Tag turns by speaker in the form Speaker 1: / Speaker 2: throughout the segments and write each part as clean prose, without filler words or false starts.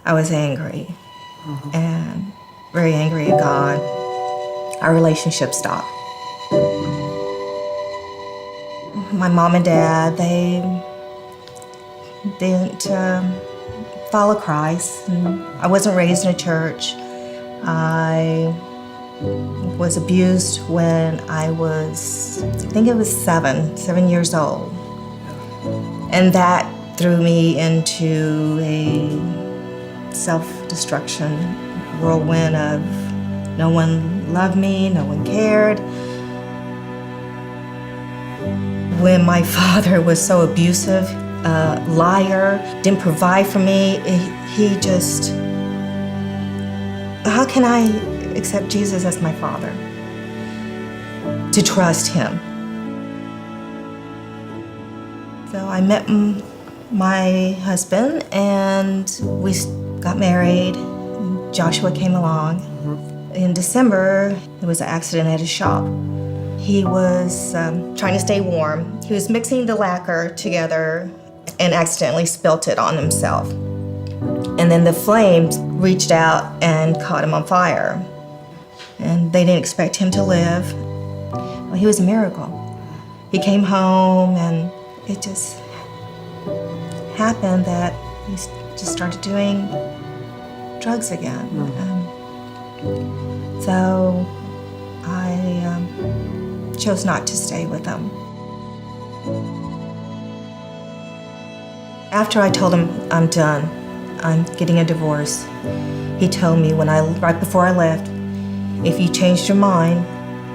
Speaker 1: I was angry and very angry at God. Our relationship stopped. My mom and dad, they didn't follow Christ. And I wasn't raised in a church. I was abused when I think it was seven years old. And that threw me into a self-destruction whirlwind of no one loved me, no one cared. When my father was so abusive, liar, didn't provide for me, he just, how can I accept Jesus as my father? To trust him. So I met my husband and we got married. Joshua came along. In December, there was an accident at his shop. He was trying to stay warm. He was mixing the lacquer together and accidentally spilt it on himself. And then the flames reached out and caught him on fire. And they didn't expect him to live. Well, he was a miracle. He came home and it just happened that he just started doing drugs again. So I chose not to stay with him. After I told him I'm done, I'm getting a divorce, he told me right before I left, if you changed your mind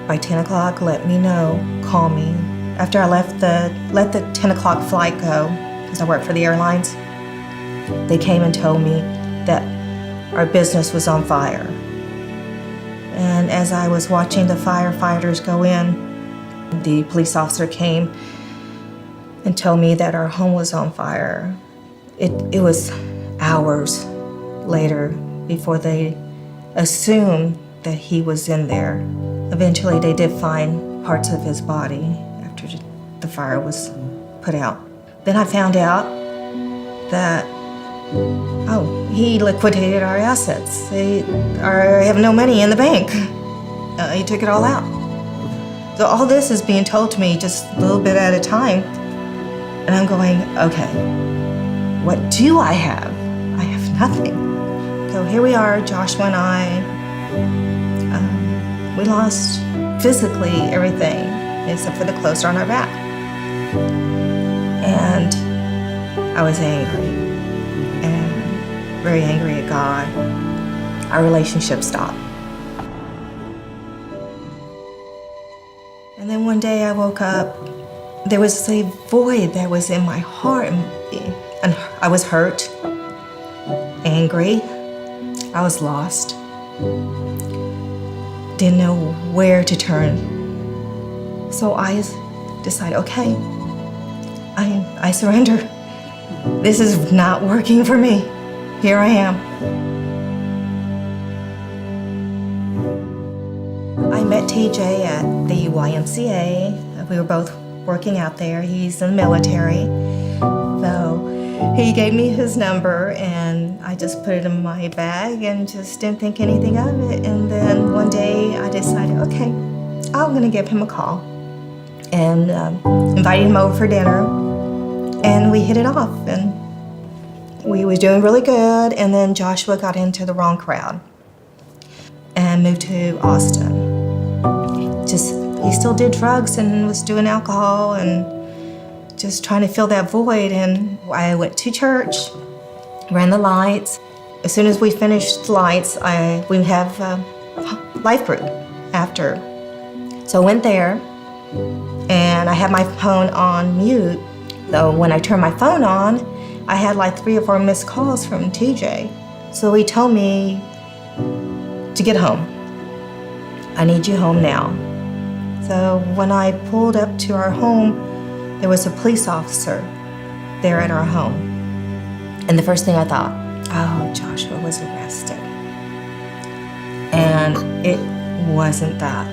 Speaker 1: by 10 o'clock, let me know, call me. After I let the 10 o'clock flight go, because I work for the airlines, they came and told me that our business was on fire. And as I was watching the firefighters go in, the police officer came and told me that our home was on fire. It was hours later before they assumed that he was in there. Eventually they did find parts of his body after the fire was put out. Then I found out that, he liquidated our assets. I have no money in the bank. He took it all out. So all this is being told to me just a little bit at a time. And I'm going, okay, what do I have? I have nothing. So here we are, Joshua and I. We lost physically everything except for the clothes on our back. And I was angry and very angry at God. Our relationship stopped. And then one day I woke up, there was a void that was in my heart, and I was hurt, angry, I was lost. Didn't know where to turn. So I decided, okay, I surrender. This is not working for me. Here I am. I met TJ at the YMCA. We were both working out there. He's in the military. So he gave me his number and I just put it in my bag and just didn't think anything of it. And then one day I decided, okay, I'm gonna give him a call. And invited him over for dinner. And we hit it off. And we were doing really good. And then Joshua got into the wrong crowd and moved to Austin. He still did drugs and was doing alcohol and just trying to fill that void. And I went to church, ran the lights. As soon as we finished the lights, we have a life group after. So I went there and I had my phone on mute. So when I turned my phone on, I had like 3 or 4 missed calls from TJ. So he told me to get home. I need you home now. So when I pulled up to our home, there was a police officer there at our home. And the first thing I thought, oh, Joshua was arrested. And it wasn't that.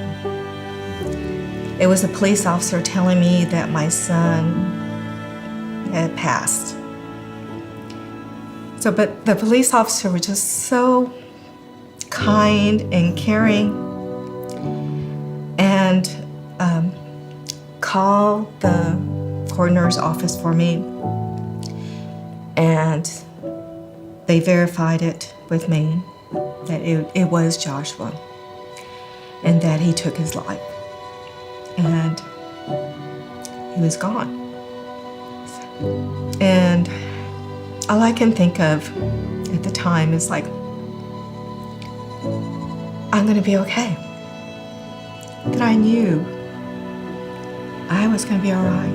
Speaker 1: It was a police officer telling me that my son had passed. But the police officer was just so kind and caring, and called the coroner's office for me, and they verified it with me that it was Joshua and that he took his life, and he was gone. And all I can think of at the time is like, I'm gonna be okay. That I knew I was gonna be all right.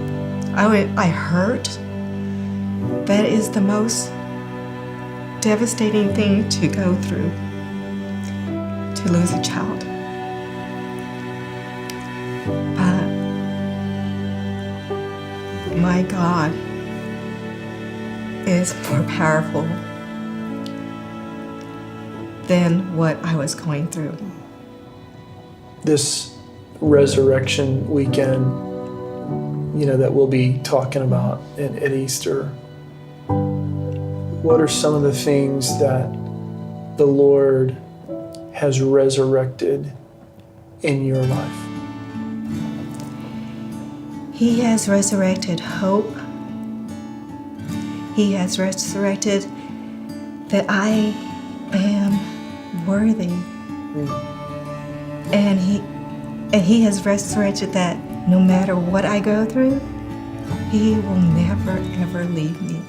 Speaker 1: I hurt. That is the most devastating thing to go through, to lose a child. But my God is more powerful than what I was going through.
Speaker 2: This resurrection weekend, that we'll be talking about at Easter, what are some of the things that the Lord has resurrected in your life?
Speaker 1: He has resurrected hope. He has resurrected that I am worthy. And he has resurrected that no matter what I go through, he will never, ever leave me.